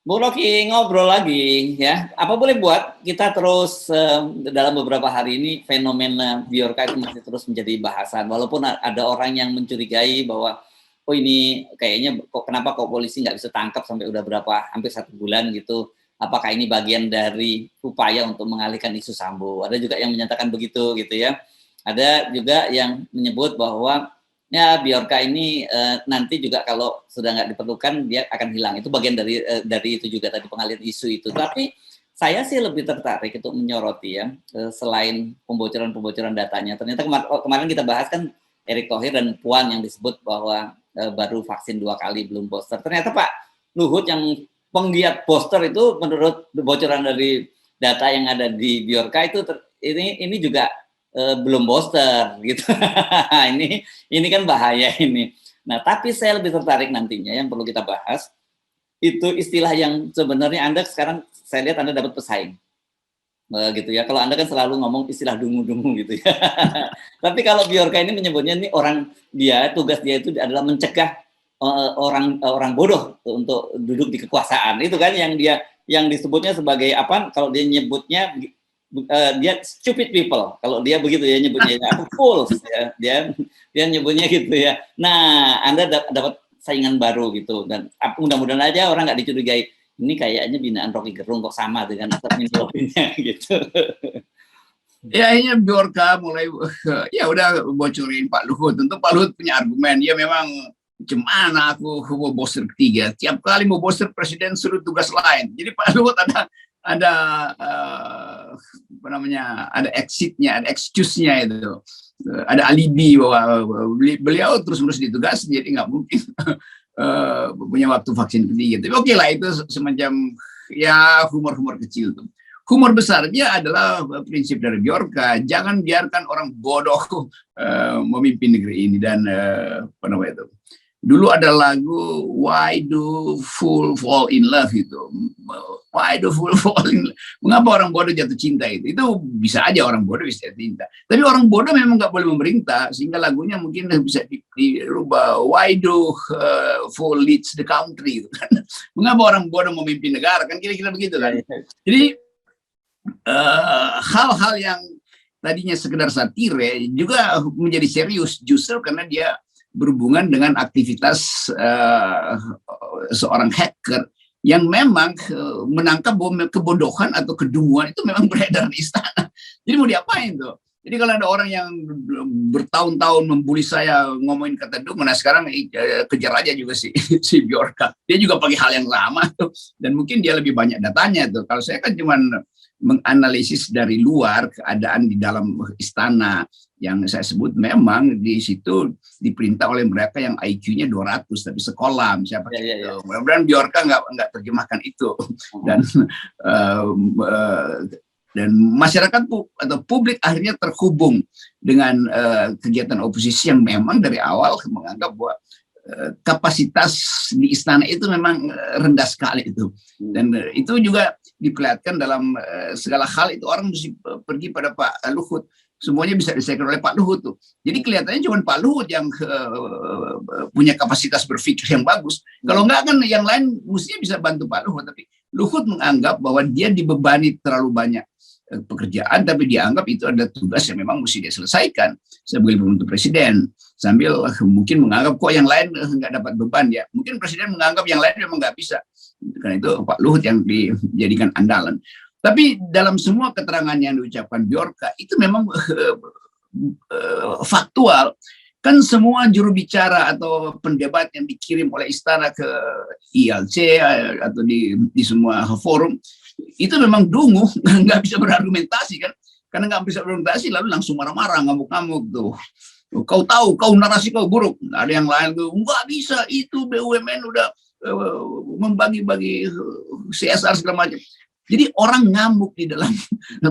Bu Rocky ngobrol lagi ya. Apa boleh buat kita terus dalam beberapa hari ini fenomena Biorka itu masih terus menjadi bahasan. Walaupun ada orang yang mencurigai bahwa oh ini kayaknya kok kenapa kok polisi nggak bisa tangkap sampai udah berapa hampir 1 bulan gitu. Apakah ini bagian dari upaya untuk mengalihkan isu Sambo? Ada juga yang menyatakan begitu gitu ya. Ada juga yang menyebut bahwa ya Biorka ini nanti juga kalau sudah nggak diperlukan dia akan hilang. Itu bagian dari itu juga tadi pengalihan isu itu. Tapi saya sih lebih tertarik untuk menyoroti ya selain pembocoran datanya. Ternyata kemarin kita bahas kan Erick Thohir dan Puan yang disebut bahwa baru vaksin 2 kali belum booster. Ternyata Pak Luhut yang penggiat booster itu menurut bocoran dari data yang ada di Biorka itu ini juga belum booster gitu. ini kan bahaya ini. Nah, tapi saya lebih tertarik nantinya yang perlu kita bahas itu istilah yang sebenarnya Anda sekarang saya lihat Anda dapat pesaing. Gitu ya. Kalau Anda kan selalu ngomong istilah dungu-dungu gitu ya. Tapi kalau Biorka ini menyebutnya ini tugas dia itu adalah mencegah orang bodoh untuk duduk di kekuasaan. Itu kan yang disebutnya sebagai apa kalau dia nyebutnya dia stupid people kalau dia begitu ya nyebutnya ya, fools ya dia nyebutnya gitu ya. Nah, Anda dapat saingan baru gitu dan mudah-mudahan aja orang nggak dicurigai ini kayaknya binaan Rocky Gerung kok sama dengan terminologinya gitu. Ya akhirnya Biorka mulai ya udah bocorin Pak Luhut. Tentu Pak Luhut punya argumen. Ya memang gimana aku mau booster ketiga. Tiap kali mau booster presiden suruh tugas lain. Jadi Pak Luhut ada apa namanya, ada exitnya, ada excuse-nya itu, ada alibi bahwa beliau terus-menerus ditugas, jadi nggak mungkin punya waktu vaksin ketiga. Tapi oke lah, itu semacam ya humor-humor kecil tuh. Humor besarnya adalah prinsip dari Biorka, jangan biarkan orang bodoh memimpin negeri ini. Dan apa namanya itu, dulu ada lagu Why Do Fool Fall in Love gitu. Why do fool fall in love? Mengapa orang bodoh jatuh cinta itu? Itu bisa aja orang bodoh bisa jatuh cinta. Tapi orang bodoh memang nggak boleh memerintah, sehingga lagunya mungkin bisa dirubah. Why do fool leads the country? Gitu kan. Mengapa orang bodoh memimpin negara? Kan kira-kira begitu kan. Jadi hal-hal yang tadinya sekedar satire juga menjadi serius justru karena dia berhubungan dengan aktivitas seorang hacker yang memang menangkap bahwa kebodohan atau kedunguan itu memang beredar di istana. Jadi mau diapain tuh? Jadi kalau ada orang yang bertahun-tahun membuli saya ngomongin kata dungu, nah sekarang kejar aja juga si Biorka. Dia juga pakai hal yang sama tuh, dan mungkin dia lebih banyak datanya tuh. Kalau saya kan cuman menganalisis dari luar keadaan di dalam istana yang saya sebut memang di situ diperintah oleh mereka yang IQ-nya 200 tapi sekolah siapa gitu. Mudah-mudahan Biorka nggak terjemahkan itu. Dan masyarakat atau publik akhirnya terhubung dengan kegiatan oposisi yang memang dari awal menganggap bahwa kapasitas di istana itu memang rendah sekali itu. Dan itu juga diperlihatkan dalam segala hal. Itu orang mesti pergi pada Pak Luhut, semuanya bisa diselesaikan oleh Pak Luhut tuh. Jadi kelihatannya cuma Pak Luhut yang punya kapasitas berpikir yang bagus. Kalau enggak kan yang lain mestinya bisa bantu Pak Luhut. Tapi Luhut menganggap bahwa dia dibebani terlalu banyak pekerjaan, tapi dianggap itu ada tugas yang memang mesti dia selesaikan sebagai pembantu presiden, sambil mungkin menganggap kok yang lain nggak dapat beban ya. Mungkin presiden menganggap yang lain memang nggak bisa, karena itu Pak Luhut yang dijadikan andalan. Tapi dalam semua keterangan yang diucapkan Biorka itu memang faktual. Kan semua juru bicara atau pendebat yang dikirim oleh istana ke ILC atau di semua forum itu memang dungu, nggak bisa berargumentasi kan, karena nggak bisa berargumentasi lalu langsung marah-marah, ngamuk-ngamuk tuh. Kau tahu, kau narasi kau buruk. Ada yang lain tuh nggak bisa, itu BUMN udah membagi-bagi CSR segala macam. Jadi orang ngamuk di dalam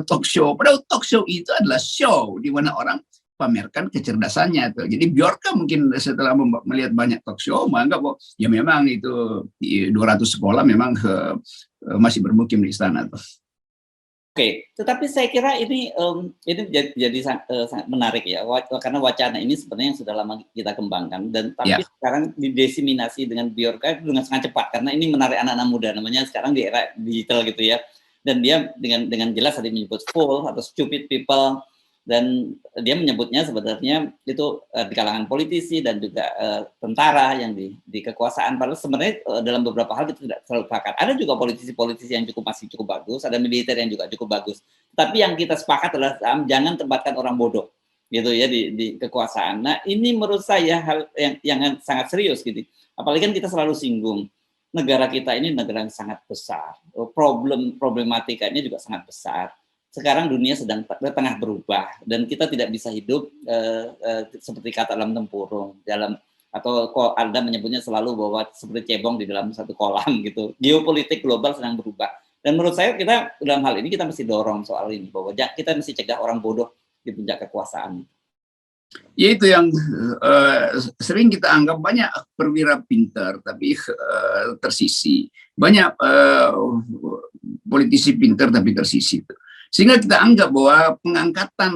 talk show. Padahal talk show itu adalah show di mana orang pamerkan kecerdasannya tuh. Jadi Biorka mungkin setelah melihat banyak talk show menganggap bahwa ya memang itu 200 sekolah memang masih bermukim di istana tuh. Oke, tetapi saya kira ini sangat menarik ya, karena wacana ini sebenarnya yang sudah lama kita kembangkan dan Ya, tapi sekarang didesiminasi dengan Bjorka dengan sangat cepat karena ini menarik anak-anak muda, namanya sekarang di era digital gitu ya. Dan dia dengan jelas tadi menyebut fool atau stupid people, dan dia menyebutnya sebenarnya itu di kalangan politisi dan juga tentara yang di kekuasaan. Padahal sebenarnya dalam beberapa hal kita tidak terlalu sepakat. Ada juga politisi-politisi yang masih cukup bagus, ada militer yang juga cukup bagus. Tapi yang kita sepakat adalah jangan tempatkan orang bodoh gitu ya di kekuasaan. Nah ini menurut saya hal yang sangat serius gitu. Apalagi kan kita selalu singgung negara kita ini negara yang sangat besar, problematikanya juga sangat besar. Sekarang dunia sedang tengah berubah dan kita tidak bisa hidup seperti kata dalam tempurung atau Anda menyebutnya selalu bahwa seperti cebong di dalam satu kolam gitu. Geopolitik global sedang berubah dan menurut saya kita dalam hal ini kita mesti dorong soal ini bahwa kita mesti cegah orang bodoh di puncak kekuasaan. ya itu yang sering kita anggap banyak perwira pintar tapi tersisi, banyak politisi pintar tapi tersisi. Sehingga kita anggap bahwa pengangkatan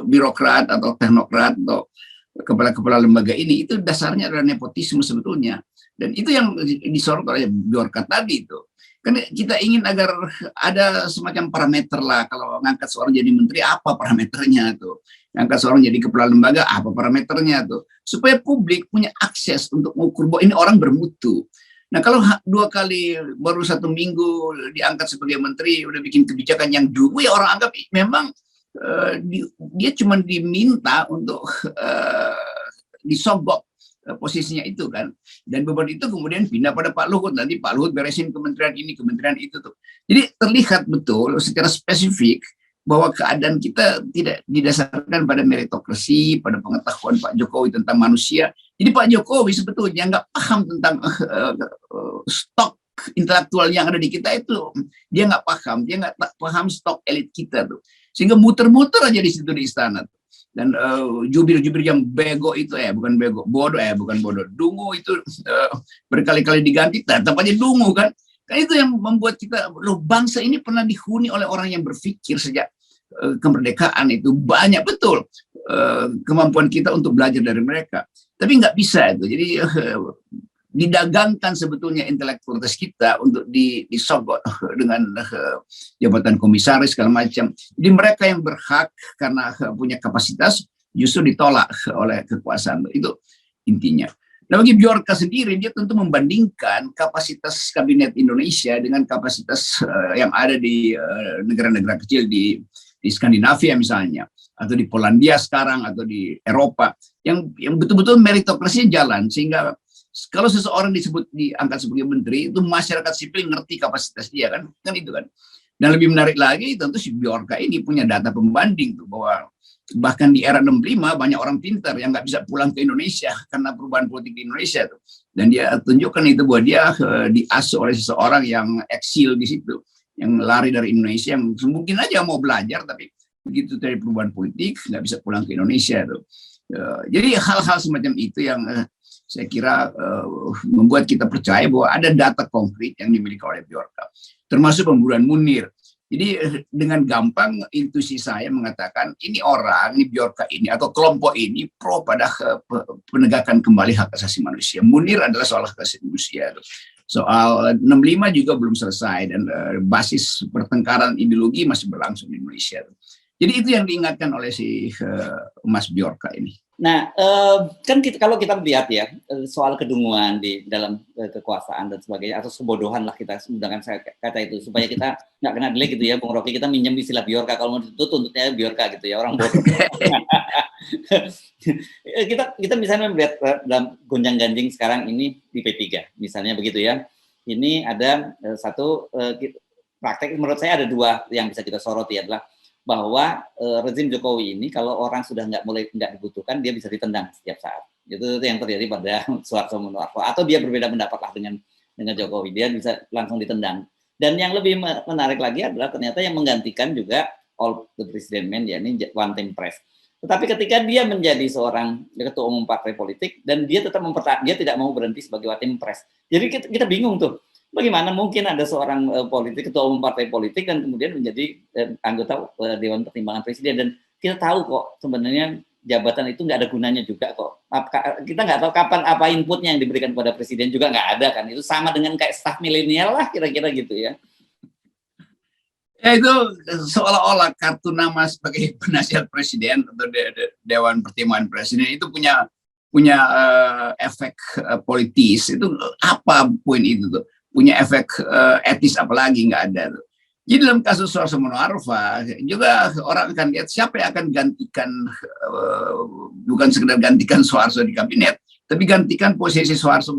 birokrat atau teknokrat atau kepala-kepala lembaga ini itu dasarnya adalah nepotisme sebetulnya. Dan itu yang disorot oleh Bjorka tadi itu. Kan kita ingin agar ada semacam parameter lah, kalau ngangkat seorang jadi menteri apa parameternya tuh, ngangkat seorang jadi kepala lembaga apa parameternya tuh, supaya publik punya akses untuk mengukur bahwa ini orang bermutu. Nah kalau 2 kali baru 1 minggu diangkat sebagai menteri udah bikin kebijakan yang dulu ya orang anggap memang dia cuma diminta untuk disogok posisinya itu kan, dan beban itu kemudian pindah pada Pak Luhut, nanti Pak Luhut beresin kementerian ini kementerian itu tuh. Jadi terlihat betul secara spesifik bahwa keadaan kita tidak didasarkan pada meritokrasi, pada pengetahuan Pak Jokowi tentang manusia. Jadi Pak Jokowi sebetulnya nggak paham tentang stok intelektual yang ada di kita itu, dia nggak paham stok elit kita tuh, sehingga muter-muter aja di situ di istana tuh. Dan jubir-jubir yang bego itu bukan bego, bodoh bukan bodoh, dungu itu berkali-kali diganti tetap aja dungu kan. Kan itu yang membuat kita, loh bangsa ini pernah dihuni oleh orang yang berpikir sejak kemerdekaan itu banyak betul kemampuan kita untuk belajar dari mereka, tapi nggak bisa itu. Jadi didagangkan sebetulnya intelektualitas kita untuk disogok dengan jabatan komisaris segala macam. Jadi mereka yang berhak karena punya kapasitas justru ditolak oleh kekuasaan. Itu intinya. Nah bagi Bjorka sendiri, dia tentu membandingkan kapasitas kabinet Indonesia dengan kapasitas yang ada di negara-negara kecil di Skandinavia misalnya, atau di Polandia sekarang, atau di Eropa, yang betul-betul meritokrasinya jalan, sehingga kalau seseorang diangkat sebagai menteri, itu masyarakat sipil ngerti kapasitas dia kan itu kan. Dan lebih menarik lagi, tentu si Bjorka ini punya data pembanding tuh, bahwa bahkan di era 65 banyak orang pintar yang nggak bisa pulang ke Indonesia karena perubahan politik di Indonesia tuh. Dan dia tunjukkan itu bahwa dia diasuh oleh seseorang yang eksil di situ, yang lari dari Indonesia, yang mungkin aja mau belajar tapi begitu dari perubahan politik nggak bisa pulang ke Indonesia tuh. Jadi hal-hal semacam itu yang saya kira membuat kita percaya bahwa ada data konkret yang dimiliki oleh Bjorka, termasuk pembunuhan Munir. Jadi dengan gampang intuisi saya mengatakan ini Bjorka ini atau kelompok ini pro pada penegakan kembali hak asasi manusia. Munir adalah soal hak asasi manusia. Soal 65 juga belum selesai dan basis pertengkaran ideologi masih berlangsung di Indonesia. Jadi itu yang diingatkan oleh si Mas Bjorka ini. Nah, kan kalau kita melihat ya soal kedunguan di dalam kekuasaan dan sebagainya, atau kebodohan lah kita menggunakan kata itu supaya kita nggak kena delik gitu ya, Bung Rocky, kita minjem istilah Bjorka, kalau mau dituntut tuntutnya Bjorka gitu ya, orang bodoh. kita misalnya melihat dalam gonjang-ganjing sekarang ini di P3 misalnya begitu ya, ini ada satu praktek, menurut saya ada 2 yang bisa kita soroti, adalah bahwa rezim Jokowi ini kalau orang sudah nggak dibutuhkan, dia bisa ditendang setiap saat. Itu yang terjadi pada Soeharto Monoarfa, atau dia berbeda pendapat lah dengan Jokowi, dia bisa langsung ditendang. Dan yang lebih menarik lagi adalah ternyata yang menggantikan juga all the president man, ya ini one team press. Tetapi ketika dia menjadi seorang ketua umum partai politik dan dia tetap dia tidak mau berhenti sebagai one team press. Jadi kita bingung tuh. Bagaimana mungkin ada seorang politik, ketua umum partai politik dan kemudian menjadi anggota Dewan Pertimbangan Presiden, dan kita tahu kok sebenarnya jabatan itu nggak ada gunanya juga kok. Kita nggak tahu kapan apa inputnya yang diberikan kepada presiden juga nggak ada kan. Itu sama dengan kayak staf milenial lah kira-kira gitu ya. Ya itu seolah-olah kartu nama sebagai penasihat presiden atau Dewan Pertimbangan Presiden itu punya efek politis. Itu apa poin itu tuh? Punya efek etis apalagi nggak ada tuh. Jadi dalam kasus Suharto Monoarfa juga orang akan lihat siapa yang akan gantikan, bukan sekedar gantikan Suharto di kabinet, tapi gantikan posisi Suharto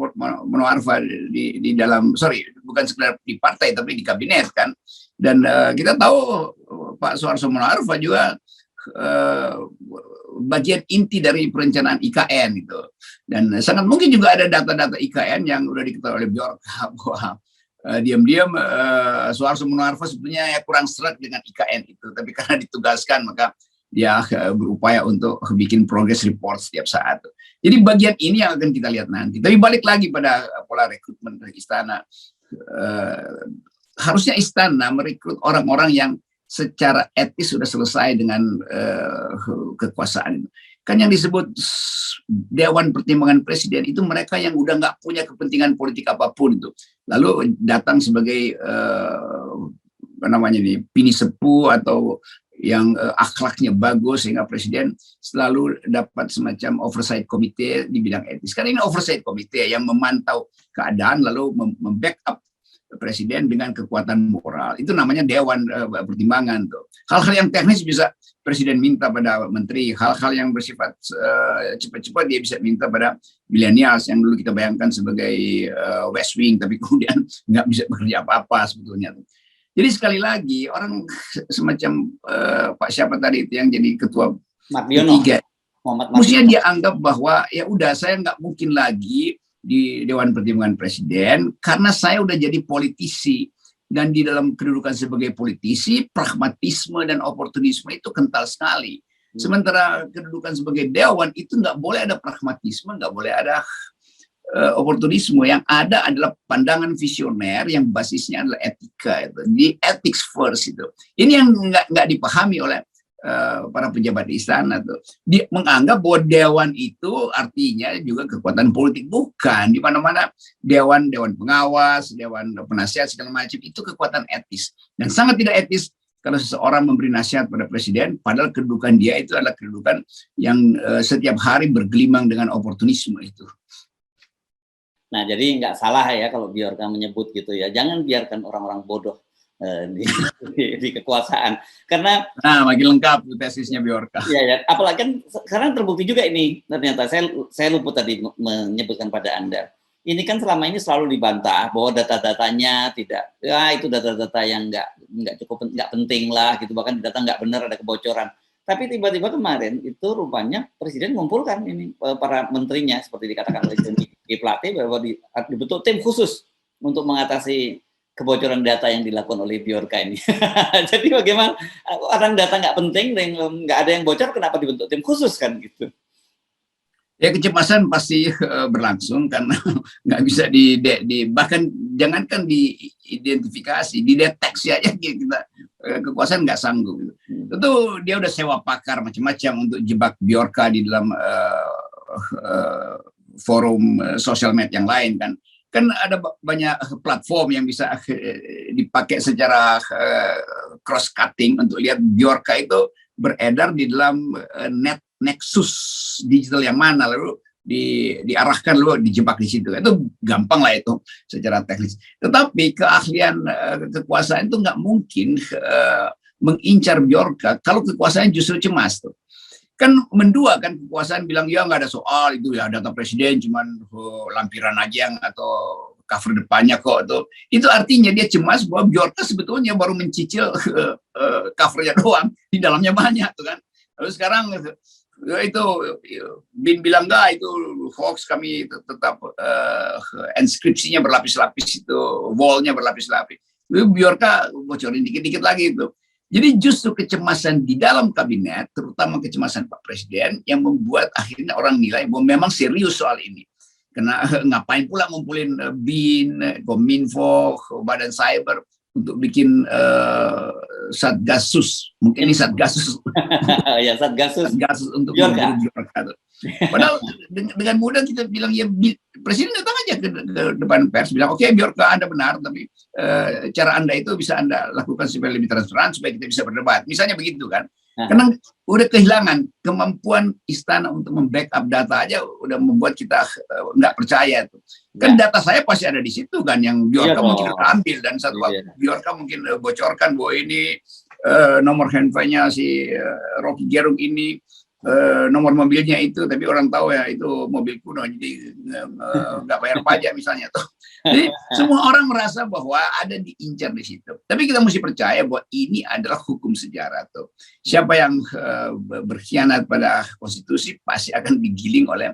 Monoarfa di dalam, bukan sekedar di partai tapi di kabinet kan. Dan kita tahu Pak Suharto Monoarfa juga bagian inti dari perencanaan IKN itu, dan sangat mungkin juga ada data-data IKN yang udah diketahui oleh Bjorka bahwa diam-diam Suharto Monoarfa sebetulnya kurang serak dengan IKN itu, tapi karena ditugaskan maka dia berupaya untuk bikin progress report setiap saat. Jadi bagian ini yang akan kita lihat nanti. Tapi balik lagi pada pola rekrutmen istana, harusnya istana merekrut orang-orang yang secara etis sudah selesai dengan kekuasaan. Kan yang disebut Dewan Pertimbangan Presiden itu mereka yang udah nggak punya kepentingan politik apapun itu, lalu datang sebagai pini sepuh atau yang akhlaknya bagus, sehingga presiden selalu dapat semacam oversight komite di bidang etis. Karena ini oversight komite yang memantau keadaan lalu membackup presiden dengan kekuatan moral. Itu namanya Dewan Pertimbangan tuh. Hal-hal yang teknis bisa presiden minta pada menteri, hal-hal yang bersifat cepat-cepat dia bisa minta pada millennials yang dulu kita bayangkan sebagai West Wing, tapi kemudian nggak bisa bekerja apa-apa sebetulnya. Jadi sekali lagi orang semacam Pak siapa tadi itu yang jadi ketua ketiga, mestinya dia anggap bahwa ya udah saya nggak mungkin lagi di Dewan Pertimbangan Presiden karena saya udah jadi politisi, dan di dalam kedudukan sebagai politisi pragmatisme dan oportunisme itu kental sekali. Sementara kedudukan sebagai dewan itu nggak boleh ada pragmatisme, nggak boleh ada oportunisme. Yang ada adalah pandangan visioner yang basisnya adalah etika, itu di ethics first itu. Ini yang nggak dipahami oleh para pejabat di istana tuh. Dia menganggap bahwa dewan itu artinya juga kekuatan politik. Bukan. Di mana-mana dewan pengawas, dewan penasihat segala macam itu kekuatan etis, dan sangat tidak etis kalau seseorang memberi nasihat pada presiden padahal kedudukan dia itu adalah kedudukan yang setiap hari bergelimang dengan oportunisme itu. Nah, jadi nggak salah ya kalau Bjorka menyebut gitu ya, jangan biarkan orang-orang bodoh di kekuasaan, karena makin lengkap tesisnya Bjorka. Ya, apalagi kan sekarang terbukti juga ini, ternyata saya luput tadi menyebutkan pada Anda. Ini kan selama ini selalu dibantah bahwa data-datanya tidak, itu data-data yang nggak cukup, nggak penting lah gitu, bahkan data nggak benar, ada kebocoran. Tapi tiba-tiba kemarin itu rupanya presiden mengumpulkan ini para menterinya seperti dikatakan oleh Johnny G. Plate bahwa dibentuk tim khusus untuk mengatasi kebocoran data yang dilakukan oleh Bjorka ini. Jadi bagaimana orang data nggak penting dan nggak ada yang bocor, kenapa dibentuk tim khusus kan gitu? Ya kecemasan pasti berlangsung karena nggak bisa bahkan jangankan diidentifikasi, dideteksi aja kita kekuasaan nggak sanggup. Tentu dia udah sewa pakar macam-macam untuk jebak Bjorka di dalam forum sosial media yang lain kan. Kan ada banyak platform yang bisa dipakai secara cross cutting untuk lihat Bjorka itu beredar di dalam nexus digital yang mana, lalu diarahkan lalu dijebak di situ. Itu gampang lah itu secara teknis. Tetapi keahlian kekuasaan itu nggak mungkin mengincar Bjorka kalau kekuasaan justru cemas tuh. Kan mendua kan kekuasaan bilang ya nggak ada soal itu ya, data presiden cuman lampiran aja yang atau cover depannya kok tuh. Itu artinya dia cemas bahwa Bjorka sebetulnya baru mencicil covernya doang, di dalamnya banyak tuh kan. Lalu sekarang itu Bin bilang enggak, itu hoax, kami tetap inskripsinya berlapis-lapis, itu wallnya berlapis-lapis. Lalu Bjorka bocorin dikit-dikit lagi itu. Jadi justru kecemasan di dalam kabinet, terutama kecemasan Pak Presiden, yang membuat akhirnya orang nilai bahwa memang serius soal ini. Karena ngapain pula ngumpulin BIN, Kominfo, Badan Cyber untuk bikin Satgasus. Mungkin ini Satgasus. Ya, Satgasus. Satgasus untuk Biorka. memburu Biorka. Padahal dengan mudah kita bilang ya Presiden datang aja ke depan pers bilang oke, Biorka Anda benar, tapi cara Anda itu bisa Anda lakukan supaya lebih transparan supaya kita bisa berdebat. Misalnya begitu kan. Karena udah kehilangan kemampuan istana untuk membackup data aja udah membuat kita nggak percaya tuh. Kan data saya pasti ada di situ kan, yang Biorka mungkin ambil dan satu waktu Biorka mungkin bocorkan bahwa ini nomor handphonenya si Rocky Gerung ini, nomor mobilnya itu, tapi orang tahu ya itu mobil kuno jadi nggak bayar pajak misalnya tuh. Jadi semua orang merasa bahwa ada diincar di situ. Tapi kita mesti percaya bahwa ini adalah hukum sejarah tuh. Siapa yang berkhianat pada konstitusi pasti akan digiling oleh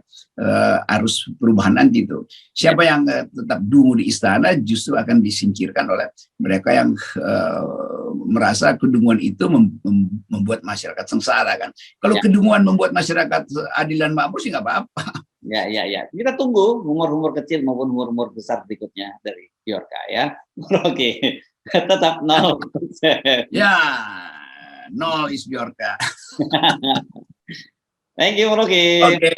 arus perubahan nanti tuh. Siapa yang tetap dungu di istana justru akan disingkirkan oleh mereka yang merasa kedunguan itu membuat masyarakat sengsara kan. Kalau kedunguan membuat masyarakat adil dan makmur sih nggak apa-apa. Ya. Kita tunggu humor-humor kecil maupun humor-humor besar berikutnya dari Biorka ya. Oke, tetap 0%. Ya, 0 is Biorka. Thank you, Rocky. Oke.